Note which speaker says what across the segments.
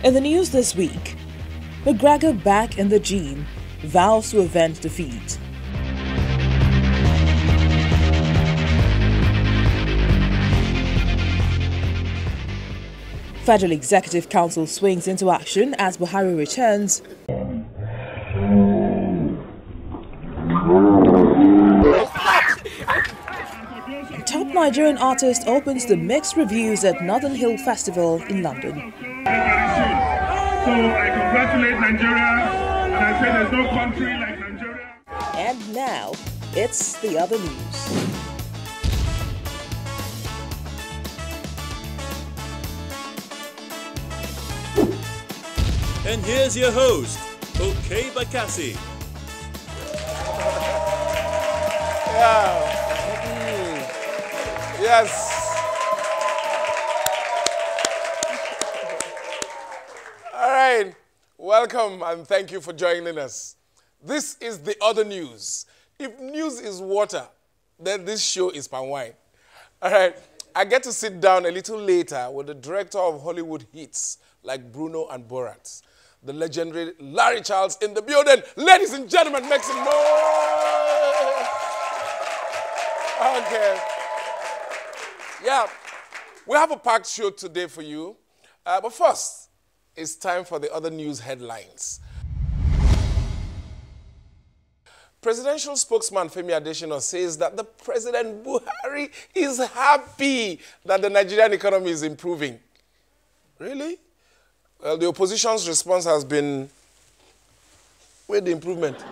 Speaker 1: In the news this week, McGregor back in the gym, vows to avenge defeat. Federal Executive Council swings into action as Buhari returns. Top Nigerian artist opens the mixed reviews at Northern Hill Festival in London.
Speaker 2: So I congratulate Nigeria, and I say there's no country like Nigeria.
Speaker 1: And now, it's the other news.
Speaker 3: And here's your host, Okey Bakassi.
Speaker 4: Yes. All right. Welcome and thank you for joining us. This is the other news. If news is water, then this show is palm wine. All right. I get to sit down a little later with the director of Hollywood hits like Bruno and Borat, the legendary Larry Charles in the building. Ladies and gentlemen, make some noise. Okay. Yeah, we have a packed show today for you. But first, it's time for the other news headlines. Presidential spokesman Femi Adesina says that the President Buhari is happy that the Nigerian economy is improving. Really? Well, the opposition's response has been, where's the improvement? All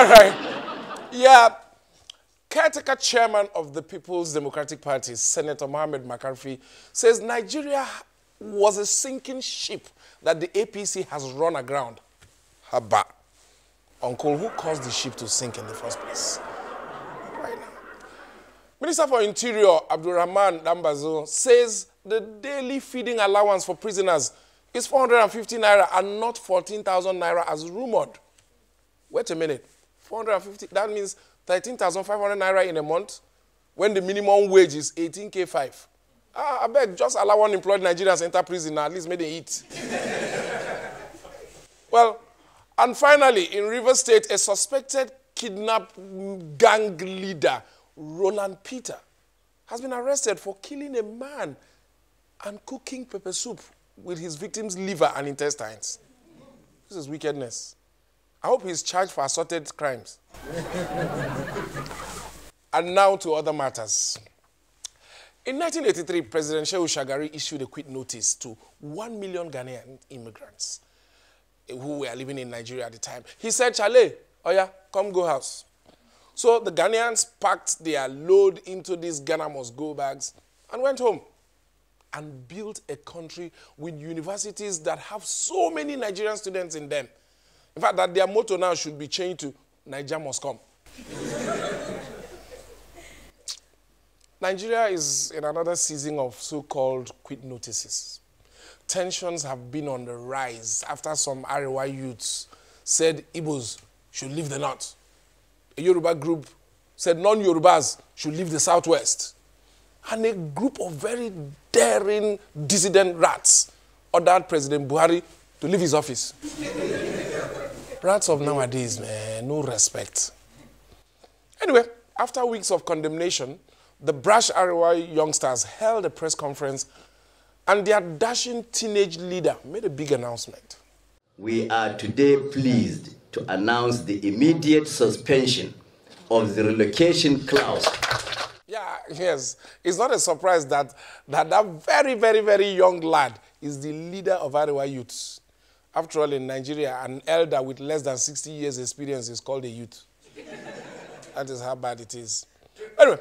Speaker 4: right. Yeah. Caretaker chairman of the People's Democratic Party, Senator Mohammed McCarthy, says Nigeria was a sinking ship that the APC has run aground. Haba. Uncle, who caused the ship to sink in the first place? Right now. Minister for Interior, Abdulrahman Dambazo, says the daily feeding allowance for prisoners is 450 naira and not 14,000 naira as rumored. Wait a minute. 450, that means 13,500 naira in a month when the minimum wage is 18K5. I beg, just allow unemployed Nigerians enter prison now, at least make them eat. Well, and finally, in Rivers State, a suspected kidnapped gang leader, Roland Peter, has been arrested for killing a man and cooking pepper soup with his victim's liver and intestines. This is wickedness. I hope he's charged for assorted crimes. And now to other matters. In 1983, President Shehu Shagari issued a quit notice to 1 million Ghanaian immigrants who were living in Nigeria at the time. He said, Chale, oh yeah, come go house. So the Ghanaians packed their load into these Ghana must go bags and went home and built a country with universities that have so many Nigerian students in them. In fact, that their motto now should be changed to Niger must come. Nigeria is in another season of so-called quit notices. Tensions have been on the rise after some Arewa youths said Igbos should leave the north. A Yoruba group said non-Yorubas should leave the southwest. And a group of very daring dissident rats ordered President Buhari to leave his office. Rats of nowadays, man, no respect. Anyway, after weeks of condemnation, the brash Arewa youngsters held a press conference and their dashing teenage leader made a big announcement.
Speaker 5: We are today pleased to announce the immediate suspension of the relocation clause.
Speaker 4: Yeah, yes. It's not a surprise that very, very, very young lad is the leader of Arewa youths. After all, in Nigeria, an elder with less than 60 years experience is called a youth. That is how bad it is. Anyway,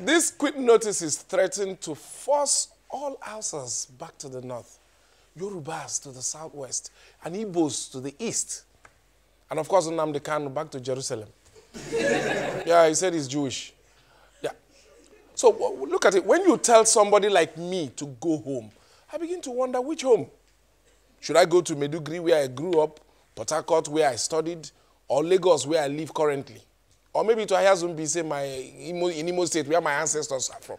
Speaker 4: this quit notice is threatened to force all Hausas back to the north, Yorubas to the southwest, and Igbos to the east. And of course, Nnamdi Kanu back to Jerusalem. Yeah, he said he's Jewish. Yeah. So look at it. When you tell somebody like me to go home, I begin to wonder which home. Should I go to Maiduguri, where I grew up, Port Harcourt, where I studied, or Lagos, where I live currently? Or maybe to Ayazumbi, say, in Imo State, where my ancestors are from.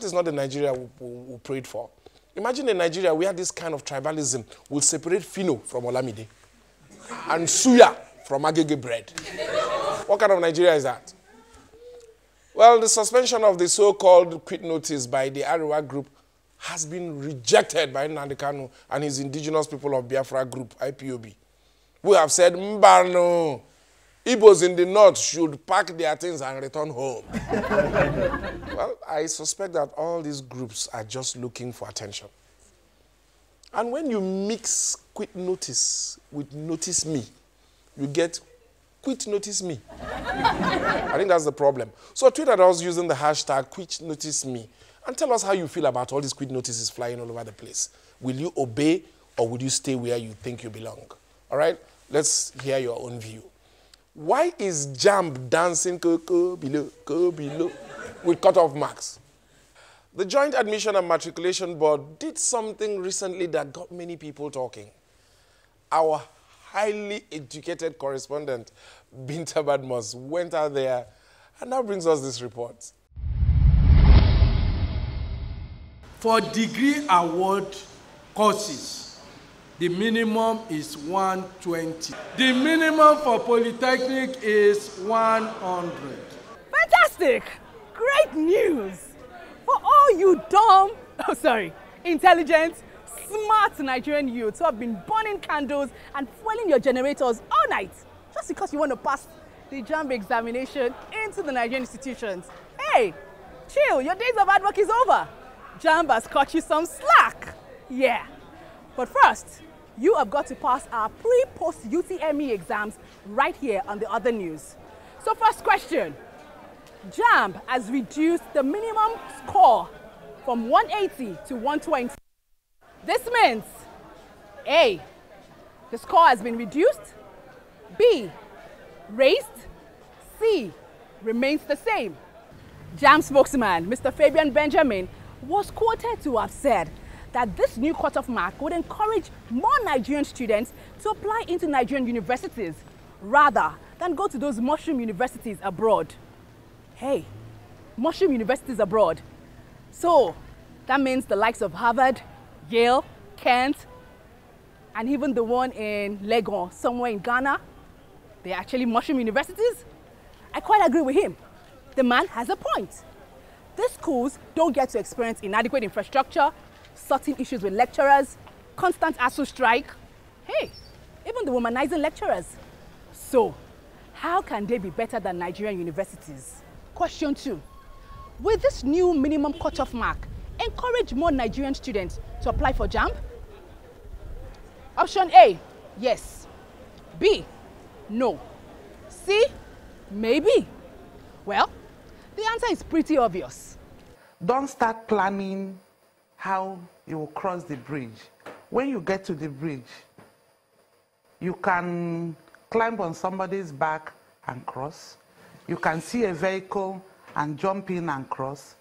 Speaker 4: That is not the Nigeria we prayed for. Imagine in Nigeria we had this kind of tribalism. We'll separate Fino from Olamide and Suya from Agege bread. What kind of Nigeria is that? Well, the suspension of the so-called quit notice by the Ariwa group has been rejected by Nnamdi Kanu and his indigenous people of Biafra group, IPOB, who have said, Mbano, Igbos in the north should pack their things and return home. Well, I suspect that all these groups are just looking for attention. And when you mix quit notice with notice me, you get quit notice me. I think that's the problem. So tweet at us using the hashtag quit notice me and tell us how you feel about all these quit notices flying all over the place. Will you obey or will you stay where you think you belong? All right? Let's hear your own view. Why is JAMB dancing go below with cutoff marks? The Joint Admission and Matriculation Board did something recently that got many people talking. Our highly educated correspondent, Binta Badmus, went out there and now brings us this report.
Speaker 6: For degree award courses, the minimum is 120. The minimum for polytechnic is 100.
Speaker 7: Fantastic! Great news! For all you dumb, intelligent, smart Nigerian youths who have been burning candles and fueling your generators all night just because you want to pass the JAMB examination into the Nigerian institutions. Hey, chill, your days of hard work is over. JAMB has cut you some slack. Yeah. But first, you have got to pass our pre-post UTME exams right here on the other news. So first question, JAMB has reduced the minimum score from 180 to 120. This means A, the score has been reduced, B, raised, C, remains the same. JAMB spokesman, Mr. Fabian Benjamin, was quoted to have said that this new cutoff mark would encourage more Nigerian students to apply into Nigerian universities rather than go to those mushroom universities abroad. Hey, mushroom universities abroad. So that means the likes of Harvard, Yale, Kent, and even the one in Legon, somewhere in Ghana, they're actually mushroom universities. I quite agree with him. The man has a point. These schools don't get to experience inadequate infrastructure, certain issues with lecturers, constant ASUU strike. Hey, even the womanizing lecturers. So, how can they be better than Nigerian universities? Question 2. Will this new minimum cutoff mark encourage more Nigerian students to apply for JAMB? Option A, yes. B, no. C, maybe. Well, the answer is pretty obvious.
Speaker 8: Don't start planning how you will cross the bridge. When you get to the bridge, you can climb on somebody's back and cross. You can see a vehicle and jump in and cross.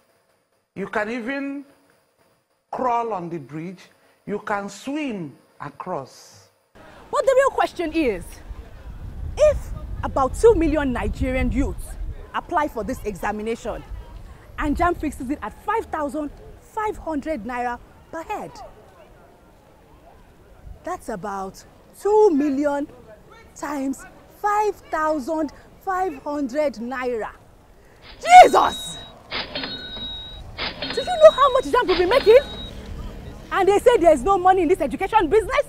Speaker 8: You can even crawl on the bridge. You can swim across.
Speaker 7: But the real question is, if about 2 million Nigerian youths apply for this examination and JAMB fixes it at 5,500 naira per head, that's about 2 million times 5,500 naira. Jesus! Do you know how much JAMB will be making? And they say there is no money in this education business?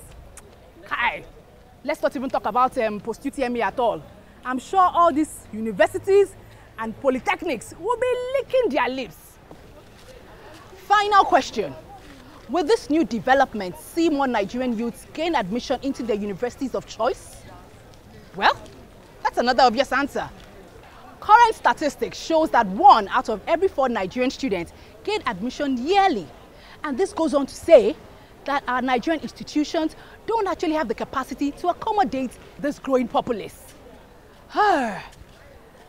Speaker 7: Kai, let's not even talk about post-UTME at all. I'm sure all these universities and polytechnics will be licking their lips. Final question. Will this new development see more Nigerian youths gain admission into their universities of choice? Well, that's another obvious answer. Current statistics shows that 1 out of every 4 Nigerian students gain admission yearly. And this goes on to say that our Nigerian institutions don't actually have the capacity to accommodate this growing populace.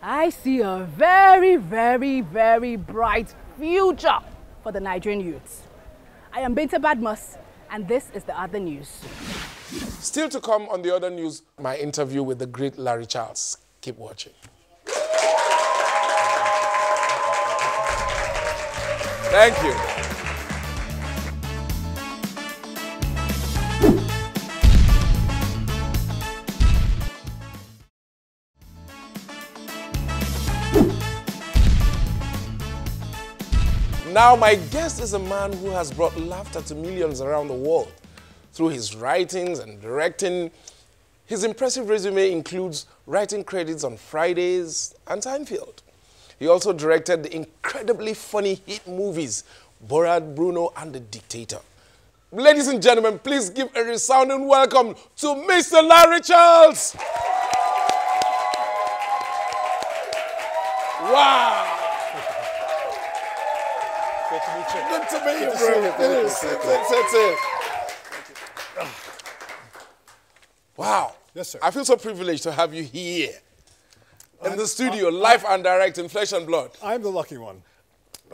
Speaker 7: I see a very, very, very bright future for the Nigerian youths. I am Binta Badmus, and this is the other news.
Speaker 4: Still to come on the other news, my interview with the great Larry Charles. Keep watching. Thank you. Now, my guest is a man who has brought laughter to millions around the world through his writings and directing. His impressive resume includes writing credits on Fridays and Seinfeld. He also directed the incredibly funny hit movies Borat, Bruno, and The Dictator. Ladies and gentlemen, please give a resounding welcome to Mr. Larry Charles. Wow.
Speaker 9: Good to meet you.
Speaker 4: Good to meet you, bro. Wow.
Speaker 9: Yes, sir.
Speaker 4: I feel so privileged to have you here in the studio, live and direct in flesh and blood.
Speaker 9: I'm the lucky one.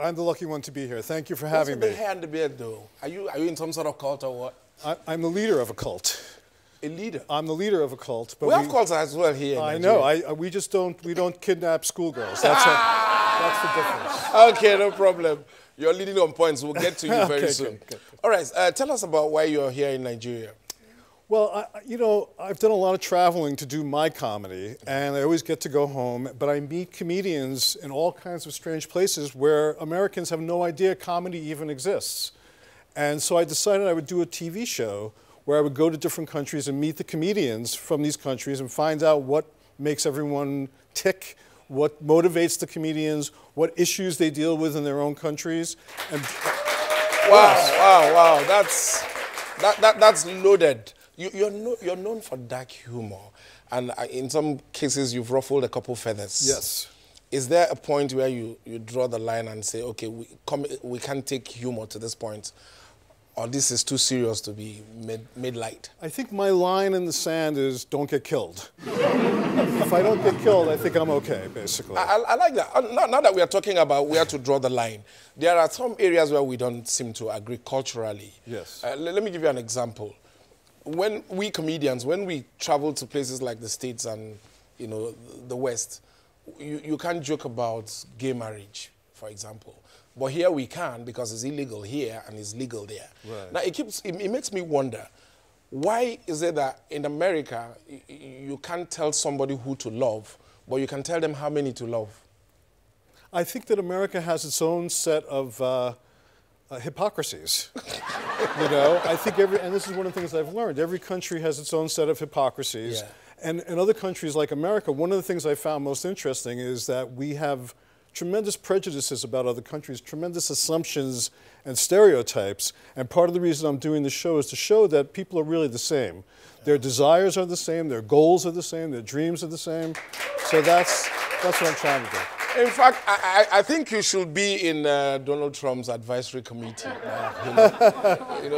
Speaker 9: I'm the lucky one to be here. Thank you for having me.
Speaker 4: What's with the hair and the beard, though? Are you in some sort of cult or what?
Speaker 9: I'm the leader of a cult.
Speaker 4: A leader?
Speaker 9: I'm the leader of a cult. But
Speaker 4: we have cults as well here in
Speaker 9: Nigeria. Know. We just don't kidnap schoolgirls. That's the difference.
Speaker 4: Okay, no problem. You're leading on points. We'll get to you very soon. Good. All right, tell us about why you're here in Nigeria.
Speaker 9: Well, I've done a lot of traveling to do my comedy, and I always get to go home, but I meet comedians in all kinds of strange places where Americans have no idea comedy even exists. And so I decided I would do a TV show where I would go to different countries and meet the comedians from these countries and find out what makes everyone tick, what motivates the comedians, what issues they deal with in their own countries. And
Speaker 4: wow. That's loaded. You're known for dark humor, and in some cases you've ruffled a couple feathers.
Speaker 9: Yes.
Speaker 4: Is there a point where you draw the line and say, okay, we can't take humor to this point, or this is too serious to be made light?
Speaker 9: I think my line in the sand is don't get killed. If I don't get killed, I think I'm okay, basically.
Speaker 4: I like that. Now that we are talking about where to draw the line, there are some areas where we don't seem to agree culturally.
Speaker 9: Yes.
Speaker 4: Let me give you an example. When we comedians, when we travel to places like the States and the West, you can't joke about gay marriage, for example. But here we can because it's illegal here and it's legal there.
Speaker 9: Right.
Speaker 4: Now it makes me wonder, why is it that in America you can't tell somebody who to love, but you can tell them how many to love?
Speaker 9: I think that America has its own set of hypocrisies. I think and this is one of the things I've learned, every country has its own set of hypocrisies.
Speaker 4: Yeah.
Speaker 9: And in other countries like America, one of the things I found most interesting is that we have tremendous prejudices about other countries, tremendous assumptions and stereotypes. And part of the reason I'm doing the show is to show that people are really the same. Their desires are the same, their goals are the same, their dreams are the same. So that's what I'm trying to do.
Speaker 4: In fact, I think you should be in Donald Trump's advisory committee,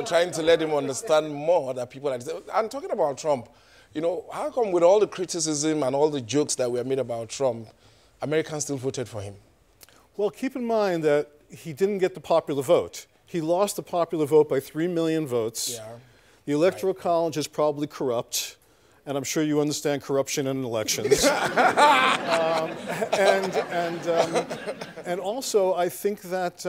Speaker 4: trying to let him understand more that people are. And talking about Trump, how come with all the criticism and all the jokes that were made about Trump, Americans still voted for him?
Speaker 9: Well, keep in mind that he didn't get the popular vote. He lost the popular vote by 3 million votes.
Speaker 4: Yeah.
Speaker 9: The Electoral College is probably corrupt. And I'm sure you understand corruption in elections. And also, I think that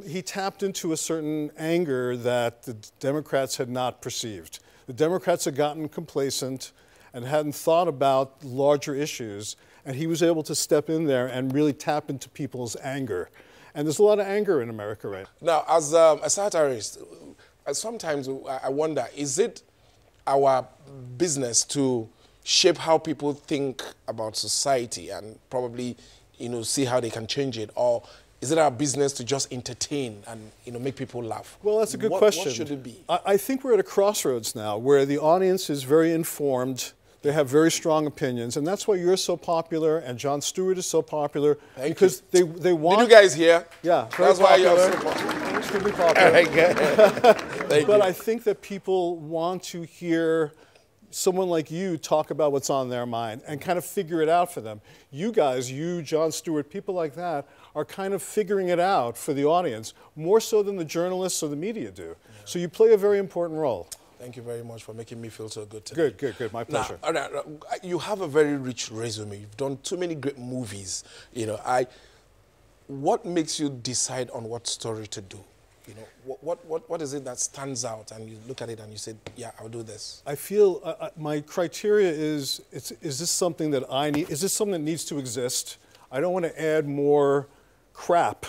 Speaker 9: he tapped into a certain anger that the Democrats had not perceived. The Democrats had gotten complacent and hadn't thought about larger issues, and he was able to step in there and really tap into people's anger. And there's a lot of anger in America right now.
Speaker 4: Now, as a satirist, sometimes I wonder, is it our business to shape how people think about society and probably, see how they can change it? Or is it our business to just entertain and, make people laugh?
Speaker 9: Well, that's a good question.
Speaker 4: What should it be?
Speaker 9: I think we're at a crossroads now where the audience is very informed. They have very strong opinions, and that's why you're so popular and Jon Stewart is so popular. Because they want...
Speaker 4: Did you guys hear?
Speaker 9: Yeah,
Speaker 4: that's why you're so popular.
Speaker 9: Extremely popular.
Speaker 4: But
Speaker 9: I think that people want to hear someone like you talk about what's on their mind and kind of figure it out for them. You guys, Jon Stewart, people like that, are kind of figuring it out for the audience, more so than the journalists or the media do. Yeah. So you play a very important role.
Speaker 4: Thank you very much for making me feel so good today.
Speaker 9: Good. My pleasure.
Speaker 4: Now, you have a very rich resume. You've done too many great movies. what makes you decide on what story to do? You know, what is it that stands out and you look at it and you say, yeah, I'll do this?
Speaker 9: I feel my criteria is this something that I need? Is this something that needs to exist? I don't want to add more crap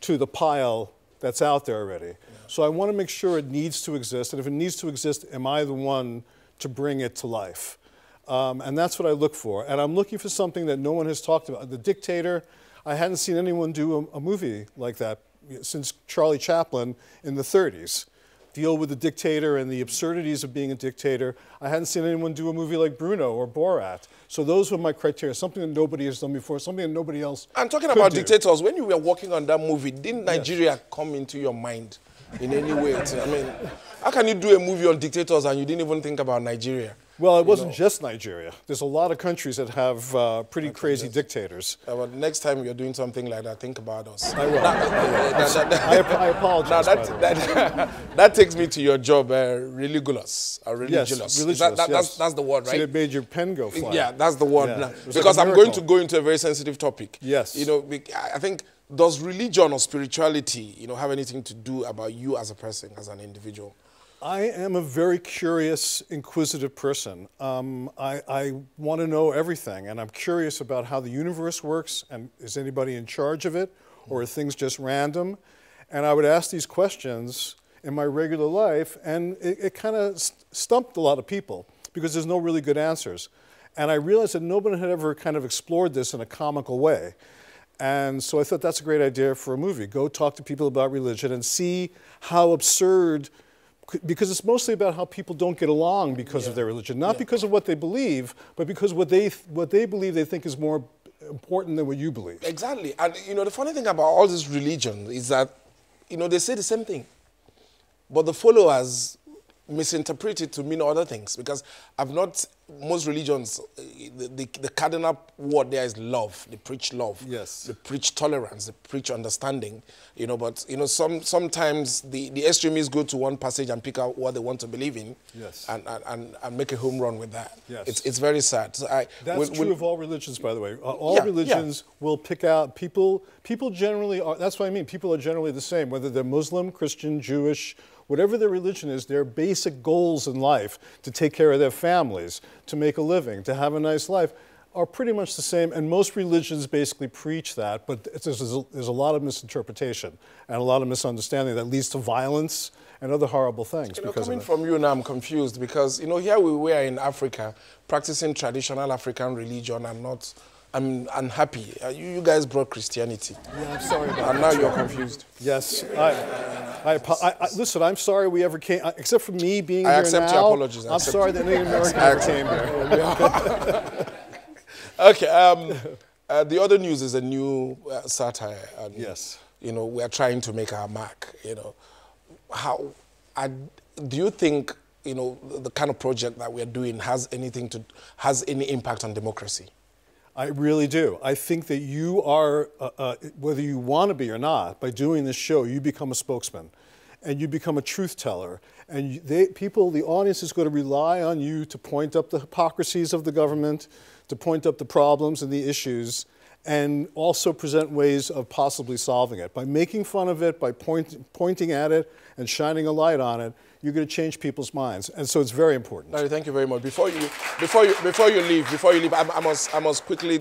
Speaker 9: to the pile that's out there already. Yeah. So I want to make sure it needs to exist, and if it needs to exist, am I the one to bring it to life? And that's what I look for. And I'm looking for something that no one has talked about. The Dictator, I hadn't seen anyone do a movie like that since Charlie Chaplin in the 30s. Deal with the dictator and the absurdities of being a dictator. I hadn't seen anyone do a movie like Bruno or Borat. So those were my criteria, something that nobody has done before, something that nobody else
Speaker 4: I'm talking about dictators. When you were working on that movie, didn't Nigeria come into your mind in any way? I mean, how can you do a movie on dictators and you didn't even think about Nigeria?
Speaker 9: Well, it wasn't just Nigeria. There's a lot of countries that have pretty crazy dictators.
Speaker 4: But next time you're doing something like that, think about us.
Speaker 9: I will. I apologize.
Speaker 4: Now, that takes me to your job, religulous.
Speaker 9: Religious.
Speaker 4: That's the word, right?
Speaker 9: So it made your pen go fly.
Speaker 4: Yeah, that's the word.
Speaker 9: Yeah.
Speaker 4: Because I'm going to go into a very sensitive topic.
Speaker 9: Yes.
Speaker 4: You know, I think, does religion or spirituality, you know, have anything to do about you as a person, as an individual?
Speaker 9: I am a very curious, inquisitive person. I want to know everything, and I'm curious about how the universe works, and is anybody in charge of it, or are things just random? And I would ask these questions in my regular life, and it kind of stumped a lot of people, because there's no really good answers. And I realized that nobody had ever kind of explored this in a comical way. And so I thought that's a great idea for a movie. Go talk to people about religion and see how absurd, because it's mostly about how people don't get along because of their religion, not because of what they believe, but because what they believe they think is more important than what you believe.
Speaker 4: Exactly. And you know, the funny thing about all this religion is that, you know, they say the same thing, but the followers misinterpret it to mean other things, because most religions, the cardinal word there is love. They preach love.
Speaker 9: Yes.
Speaker 4: They preach tolerance. They preach understanding. You know, but you know, sometimes the extremists go to one passage and pick out what they want to believe in. Yes. And make a home run with that. Yes. It's very sad. So
Speaker 9: that's true of all religions, by the way. All religions will pick out people. People generally are. That's what I mean. People are generally the same, whether they're Muslim, Christian, Jewish. Whatever their religion is, their basic goals in life, to take care of their families, to make a living, to have a nice life, are pretty much the same. And most religions basically preach that, but there's a lot of misinterpretation and a lot of misunderstanding that leads to violence and other horrible things.
Speaker 4: You know, coming from you now, I'm confused, because you know, here we were in Africa practicing traditional African religion and not. I'm unhappy. You guys brought Christianity.
Speaker 9: Yeah, I'm sorry about that.
Speaker 4: And now you're confused.
Speaker 9: Yes. Listen, I'm sorry we ever came, except for me being here now.
Speaker 4: I accept your apologies.
Speaker 9: I'm sorry that Native Americans ever came here.
Speaker 4: Okay. The other news is a new satire. And,
Speaker 9: yes.
Speaker 4: You know, we are trying to make our mark. You know, do you think, you know, the kind of project that we are doing has any impact on democracy?
Speaker 9: I really do. I think that you are, whether you want to be or not, by doing this show, you become a spokesman, and you become a truth teller. And the audience is going to rely on you to point up the hypocrisies of the government, to point up the problems and the issues, and also present ways of possibly solving it. By making fun of it, by pointing at it and shining a light on it, you're going to change people's minds, and so it's very important.
Speaker 4: Larry, thank you very much. Before you leave, I must quickly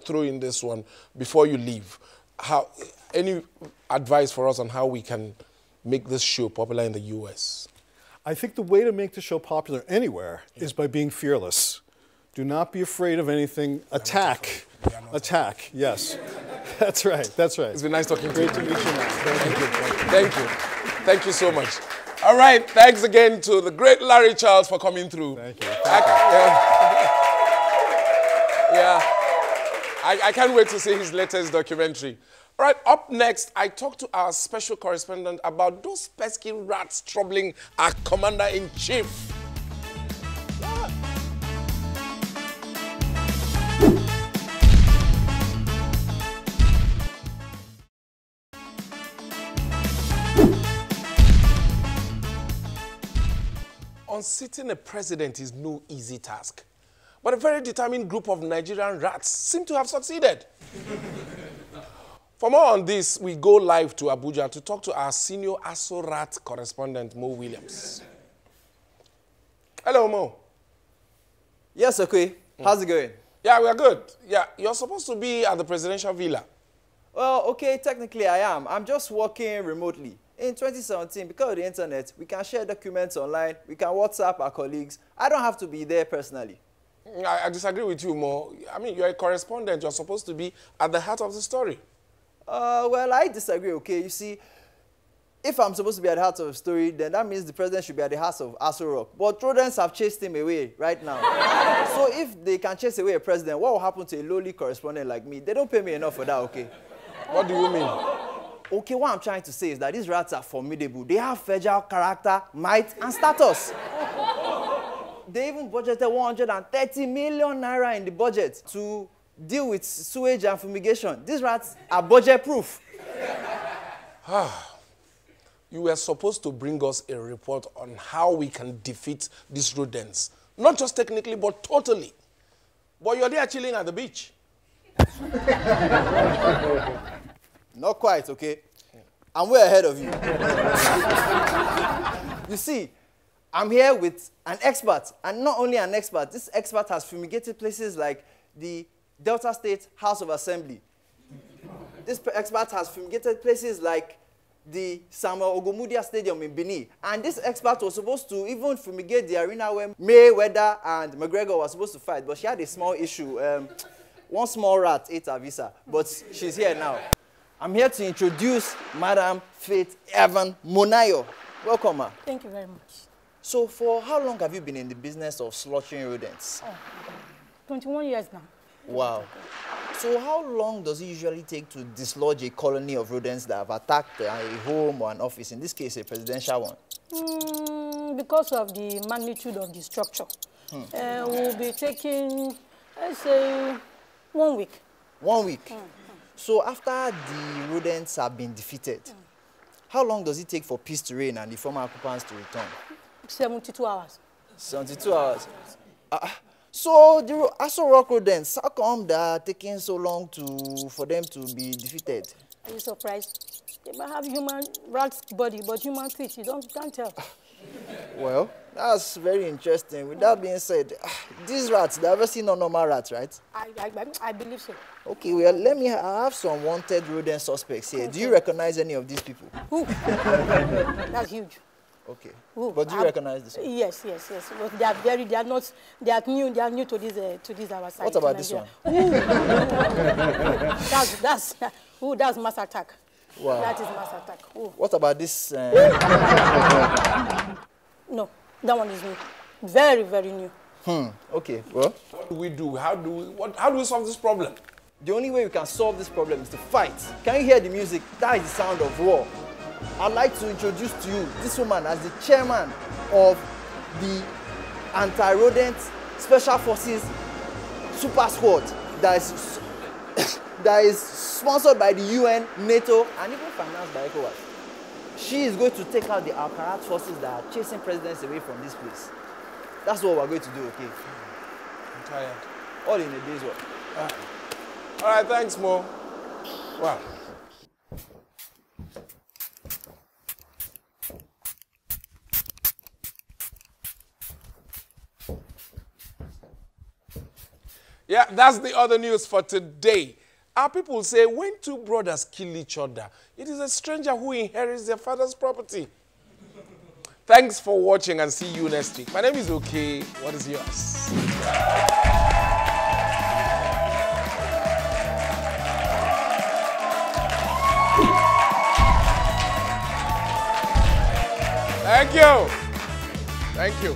Speaker 4: throw in this one. Before you leave, any advice for us on how we can make this show popular in the U.S.?
Speaker 9: I think the way to make the show popular anywhere is by being fearless. Do not be afraid of anything. Attack. Attack. Yes. That's right. That's right.
Speaker 4: It's been nice talking to you.
Speaker 9: Great to meet you, man.
Speaker 4: Thank you. Thank you. Thank you so much. All right, thanks again to the great Larry Charles for coming through.
Speaker 9: Thank you.
Speaker 4: I can't wait to see his latest documentary. All right, up next, I talked to our special correspondent about those pesky rats troubling our commander-in-chief. Unseating a president is no easy task, but a very determined group of Nigerian rats seem to have succeeded. For more on this, we go live to Abuja to talk to our senior ASUU Rat correspondent, Mo Williams. Hello, Mo.
Speaker 10: Yes, okay. How's it going?
Speaker 4: Yeah, we are good. Yeah, you're supposed to be at the presidential villa.
Speaker 10: Well, okay, technically I am. I'm just working remotely. In 2017, because of the internet, we can share documents online, we can WhatsApp our colleagues. I don't have to be there personally.
Speaker 4: I disagree with you, Mo. I mean, you're a correspondent. You're supposed to be at the heart of the story.
Speaker 10: Well, I disagree, okay? You see, if I'm supposed to be at the heart of the story, then that means the president should be at the heart of ASUU Rat. But rodents have chased him away right now. So if they can chase away a president, what will happen to a lowly correspondent like me? They don't pay me enough for that, okay?
Speaker 4: What do you mean?
Speaker 10: Okay, what I'm trying to say is that these rats are formidable. They have fragile character, might, and status. They even budgeted 130 million naira in the budget to deal with sewage and fumigation. These rats are budget-proof.
Speaker 4: You were supposed to bring us a report on how we can defeat these rodents. Not just technically, but totally. But you're there chilling at the beach.
Speaker 10: Not quite, okay? I'm way ahead of you. You see, I'm here with an expert, and not only an expert. This expert has fumigated places like the Delta State House of Assembly. This expert has fumigated places like the Samuel Ogomudia Stadium in Benin. And this expert was supposed to even fumigate the arena where Mayweather and McGregor were supposed to fight, but she had a small issue. One small rat ate her visa, but she's here now. I'm here to introduce Madam Faith Evan Monayo. Welcome, ma.
Speaker 11: Thank you very much.
Speaker 10: So, for how long have you been in the business of slaughtering rodents?
Speaker 11: 21 years now.
Speaker 10: Wow. So, how long does it usually take to dislodge a colony of rodents that have attacked a home or an office, in this case, a presidential one?
Speaker 11: Because of the magnitude of the structure, we'll be taking, let's say, 1 week.
Speaker 10: 1 week? So, after the rodents have been defeated, how long does it take for peace to reign and the former occupants to return?
Speaker 11: 72 hours.
Speaker 10: 72 hours. So the ASUU Rat rodents, how come they are taking so long for them to be defeated?
Speaker 11: Are you surprised? They might have human rat's body, but human teeth, you can't tell.
Speaker 10: Well, that's very interesting. With that being said, these rats, they've never seen no normal rats, right?
Speaker 11: I believe so.
Speaker 10: Okay, well, I have some wanted rodent suspects here. Okay. Do you recognize any of these people?
Speaker 11: Who? That's huge.
Speaker 10: Okay. Ooh, but do you recognize this one?
Speaker 11: Yes. But they are new to this our side.
Speaker 10: What about this one?
Speaker 11: That's mass attack.
Speaker 10: Wow.
Speaker 11: That is mass attack. Ooh.
Speaker 10: What about this?
Speaker 11: No, that one is new. Very, very new.
Speaker 10: Okay, well.
Speaker 4: What do we do? How do we solve this problem?
Speaker 10: The only way we can solve this problem is to fight. Can you hear the music? That is the sound of war. I'd like to introduce to you this woman as the chairman of the Anti-Rodent Special Forces Super Squad that is sponsored by the UN, NATO, and even financed by ECOWAS. She is going to take out the Al-Qaeda forces that are chasing presidents away from this place. That's what we're going to do, okay?
Speaker 4: I'm tired.
Speaker 10: All in a day's work.
Speaker 4: All right, thanks, Mo. Wow. Yeah, that's the other news for today. Our people say when two brothers kill each other, it is a stranger who inherits their father's property. Thanks for watching and see you next week. My name is Okey. What is yours? Thank you. Thank you.